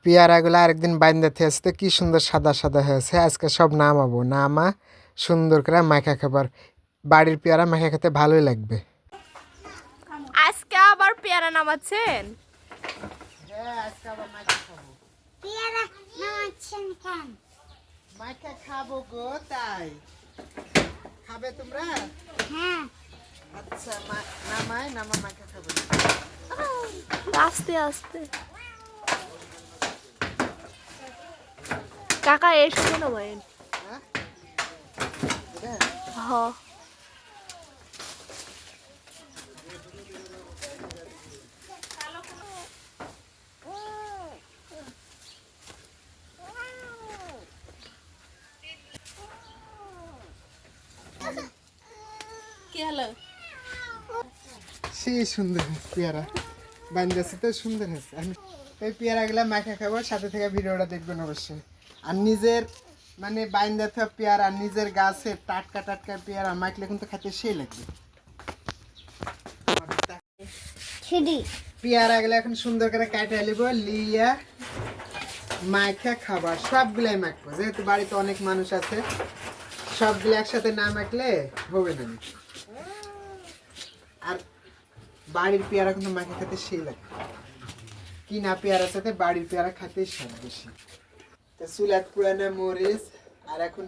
পেয়ারাগুলো আরেকদিন বাইন্দা থেয়েছে কি সুন্দর সাদা সাদা হয়েছে। আজকে সব নামাবো, নামা সুন্দর করে মাখা খাবার। বাড়ির পেয়ারা মাখা খেতে ভালোই লাগবে। আজকে আবার পেয়ারা নামাচ্ছেন? হ্যাঁ, আজকে আবার মাখা খাবো। পেয়ারা নামাচ্ছেন কেন? মাখা খাবো গো, তাই খাবে তোমরা? হ্যাঁ। আচ্ছা, নামা মাখা খাবো। আস্তে আস্তে কাকা এর সাথে নামায়েন। হ্যাঁ, হ কি হলো? সেই সুন্দর হয়েছে পেয়ারা, বাইন্দাছে তো সুন্দর হয়েছে। আমি এই পেয়ারাগুলা মাখা খাবো, সাথে থেকে ভিডিওটা দেখবেন অবশ্যই। আর নিজের মানে বাইন্দা থাকা পেয়ারা, নিজের গাছে টাটকা টাটকা পেয়ারা মাখলে কিন্তু খেতে সেই লাগবে। পেয়ারাগুলো এখন সুন্দর করে কাটা নিব, লিয়া মাখা খাবার সবগুলাই মাখবো। যেহেতু বাড়িতে অনেক মানুষ আছে, সবগুলো একসাথে না মাখলে হবে না। আর বাড়ির পেয়ারা কিন্তু মাখা খেতে সেই লাগে। কিনা পেয়ারার সাথে বাড়ির পেয়ারা খেতেই স্বাদ বেশি। তো চুলাত পুরানো মরিচ, আর এখন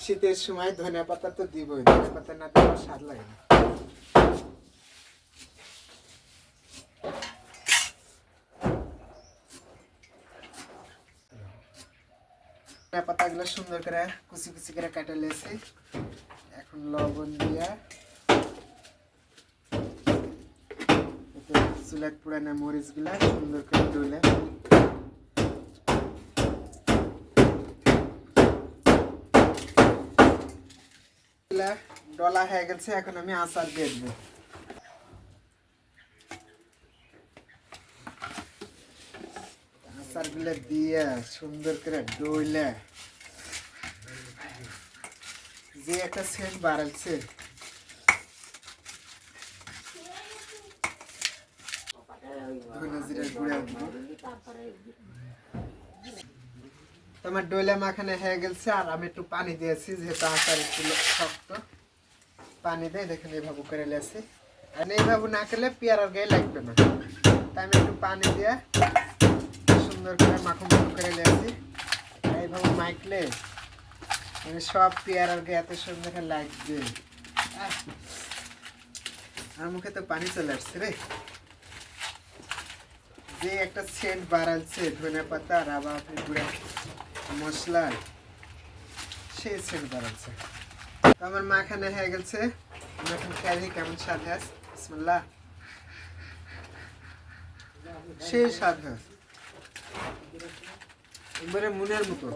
শীতের সময় ধনিয়া পাতা তো দিবই, ধনিয়া পাতা না দিলে স্বাদ লাগে না। ধনিয়া পাতাগুলো সুন্দর করে কুচি কুচি করে কাটা লেছি। এখন লবণ দিয়া চুলাত পুরানো মরিচ গুলা সুন্দর করে ডলে ডলা হয়ে গেছে। এখন আমি আচার দিয়ে দেবো। আচার গুলা দিয়ে সুন্দর করে ডলে যে একটা সেন্ট বাড়াচ্ছে। তোমার ডইলা মাখানে হয়ে গেছে। আর আমি একটু পানি দিয়েছি, যেহেতু আচার একটু শক্ত, পানি দিয়ে দেখেন এইভাবে করে লেছি। আর এইভাবে না করলে পেয়ারার গায়ে লাগবে না, তাই আমি একটু পানি দিয়ে সুন্দর করে মাখো মাখো করে লেছি। এইভাবে মাখলে মানে সব পেয়ারার গায়ে এত সুন্দর লাগবে। আর মুখে তো পানি চলে আসছে রে। যে একটা সেন্ট বাড়াচ্ছে ধনে পাতা আর আবার গুঁড়া মশলা, সেই সেন্ট বাড়াচ্ছে। তো আমার মাখানে হয়ে গেছে। আমি এখন খাই কেমন স্বাদ হয়। বিসমিল্লাহ। সেই স্বাদ হয় একবারে মনের মতো।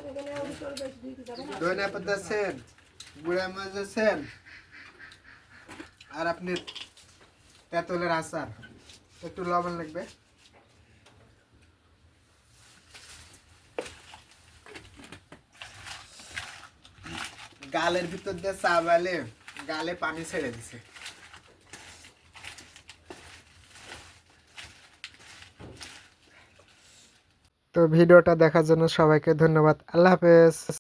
ধনে পাতা সেন্ট, গুঁড়া মরিচের সেন্ট, আর আপনি তেঁতুলের আচার, একটু লবণ লাগবে। গালের ভিতর দিয়ে চাবালে গালে পানি ছেড়ে দিছে। তো ভিডিওটা দেখার জন্য সবাইকে ধন্যবাদ। আল্লাহ হাফেজ।